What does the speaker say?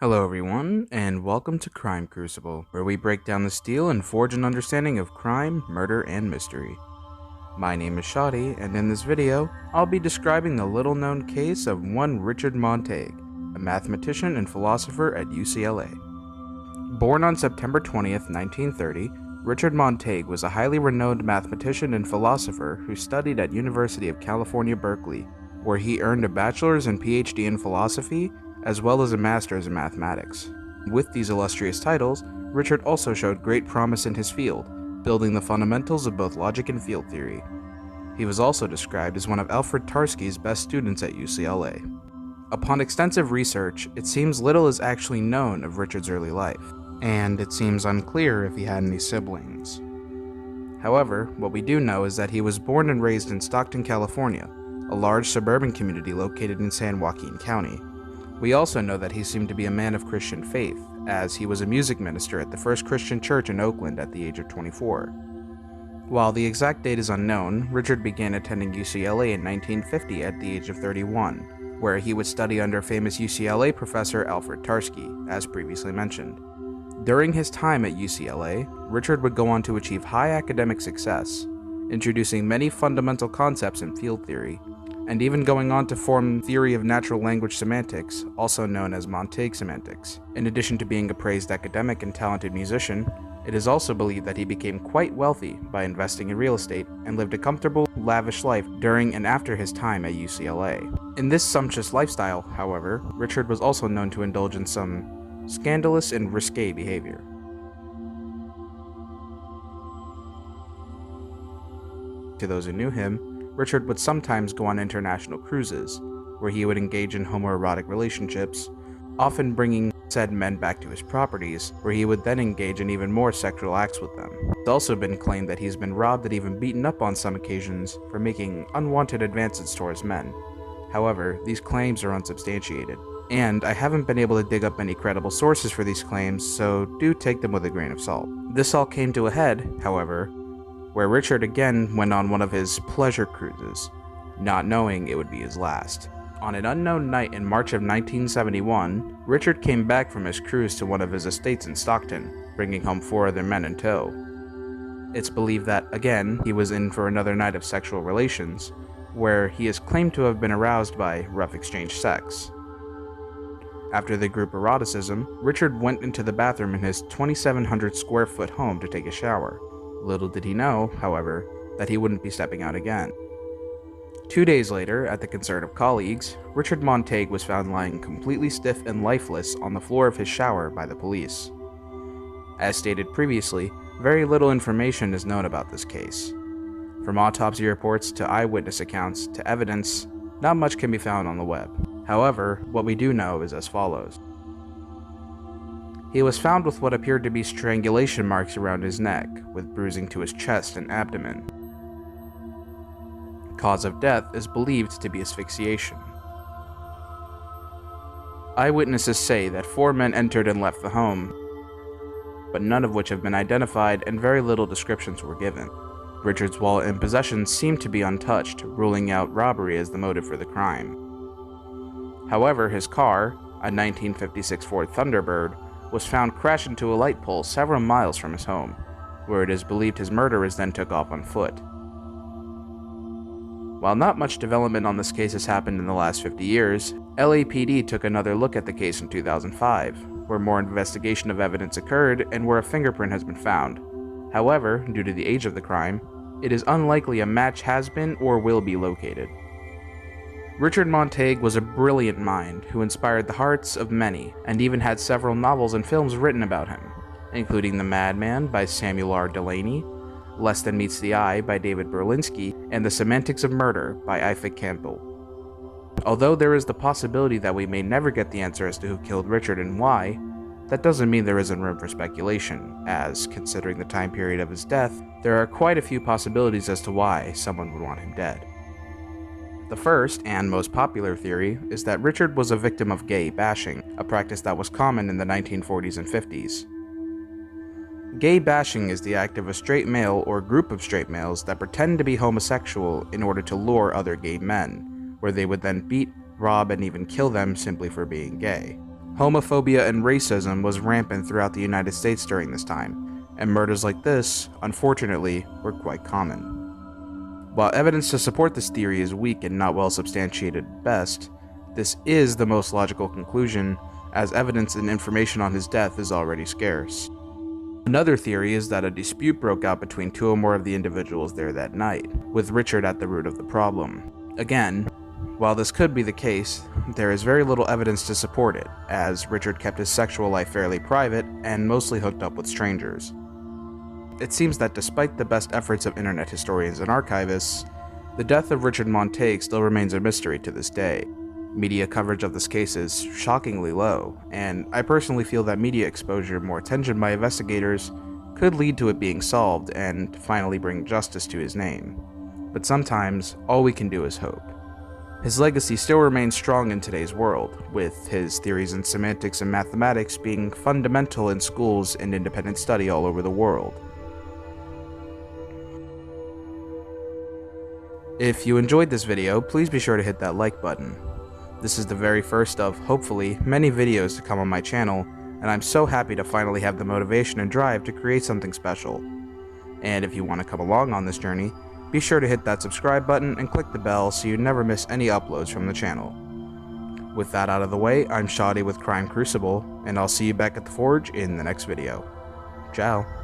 Hello everyone, and welcome to Crime Crucible, where we break down the steel and forge an understanding of crime, murder, and mystery. My name is Shadi, and in this video, I'll be describing the little-known case of one Richard Montague, a mathematician and philosopher at UCLA. Born on September 20th, 1930, Richard Montague was a highly renowned mathematician and philosopher who studied at University of California, Berkeley, where he earned a bachelor's and PhD in philosophy, as well as a master's in mathematics. With these illustrious titles, Richard also showed great promise in his field, building the fundamentals of both logic and field theory. He was also described as one of Alfred Tarski's best students at UCLA. Upon extensive research, it seems little is actually known of Richard's early life, and it seems unclear if he had any siblings. However, what we do know is that he was born and raised in Stockton, California, a large suburban community located in San Joaquin County. We also know that he seemed to be a man of Christian faith, as he was a music minister at the First Christian Church in Oakland at the age of 24. While the exact date is unknown, Richard began attending UCLA in 1950 at the age of 31, where he would study under famous UCLA professor Alfred Tarski, as previously mentioned. During his time at UCLA, Richard would go on to achieve high academic success, introducing many fundamental concepts in field theory, and even going on to form theory of natural language semantics, also known as Montague semantics. In addition to being a praised academic and talented musician, it is also believed that he became quite wealthy by investing in real estate and lived a comfortable, lavish life during and after his time at UCLA. In this sumptuous lifestyle, however, Richard was also known to indulge in some scandalous and risque behavior. To those who knew him, Richard would sometimes go on international cruises, where he would engage in homoerotic relationships, often bringing said men back to his properties, where he would then engage in even more sexual acts with them. It's also been claimed that he's been robbed and even beaten up on some occasions for making unwanted advances towards men. However, these claims are unsubstantiated, and I haven't been able to dig up any credible sources for these claims, so do take them with a grain of salt. This all came to a head, however, where Richard again went on one of his pleasure cruises, not knowing it would be his last. On an unknown night in March of 1971, Richard came back from his cruise to one of his estates in Stockton, bringing home 4 other men in tow. It's believed that, again, he was in for another night of sexual relations, where he is claimed to have been aroused by rough exchange sex. After the group eroticism, Richard went into the bathroom in his 2,700 square foot home to take a shower. Little did he know, however, that he wouldn't be stepping out again. 2 days later, at the concern of colleagues, Richard Montague was found lying completely stiff and lifeless on the floor of his shower by the police. As stated previously, very little information is known about this case. From autopsy reports to eyewitness accounts to evidence, not much can be found on the web. However, what we do know is as follows. He was found with what appeared to be strangulation marks around his neck, with bruising to his chest and abdomen. Cause of death is believed to be asphyxiation. Eyewitnesses say that 4 men entered and left the home, but none of which have been identified and very little descriptions were given. Richard's wallet and possessions seemed to be untouched, ruling out robbery as the motive for the crime. However, his car, a 1956 Ford Thunderbird, was found crashed into a light pole several miles from his home, where it is believed his murderers then took off on foot. While not much development on this case has happened in the last 50 years, LAPD took another look at the case in 2005, where more investigation of evidence occurred and where a fingerprint has been found. However, due to the age of the crime, it is unlikely a match has been or will be located. Richard Montague was a brilliant mind who inspired the hearts of many, and even had several novels and films written about him, including The Madman by Samuel R. Delany, Less Than Meets the Eye by David Berlinski, and The Semantics of Murder by Ifig Campbell. Although there is the possibility that we may never get the answer as to who killed Richard and why, that doesn't mean there isn't room for speculation, as, considering the time period of his death, there are quite a few possibilities as to why someone would want him dead. The first, and most popular theory, is that Richard was a victim of gay bashing, a practice that was common in the 1940s and 50s. Gay bashing is the act of a straight male or group of straight males that pretend to be homosexual in order to lure other gay men, where they would then beat, rob, and even kill them simply for being gay. Homophobia and racism was rampant throughout the United States during this time, and murders like this, unfortunately, were quite common. While evidence to support this theory is weak and not well substantiated at best, this is the most logical conclusion, as evidence and information on his death is already scarce. Another theory is that a dispute broke out between two or more of the individuals there that night, with Richard at the root of the problem. Again, while this could be the case, there is very little evidence to support it, as Richard kept his sexual life fairly private and mostly hooked up with strangers. It seems that despite the best efforts of internet historians and archivists, the death of Richard Montague still remains a mystery to this day. Media coverage of this case is shockingly low, and I personally feel that media exposure and more attention by investigators could lead to it being solved and finally bring justice to his name. But sometimes, all we can do is hope. His legacy still remains strong in today's world, with his theories in semantics and mathematics being fundamental in schools and independent study all over the world. If you enjoyed this video, please be sure to hit that like button. This is the very first of, hopefully, many videos to come on my channel, and I'm so happy to finally have the motivation and drive to create something special. And if you want to come along on this journey, be sure to hit that subscribe button and click the bell so you never miss any uploads from the channel. With that out of the way, I'm Shoddy with Crime Crucible, and I'll see you back at the Forge in the next video. Ciao.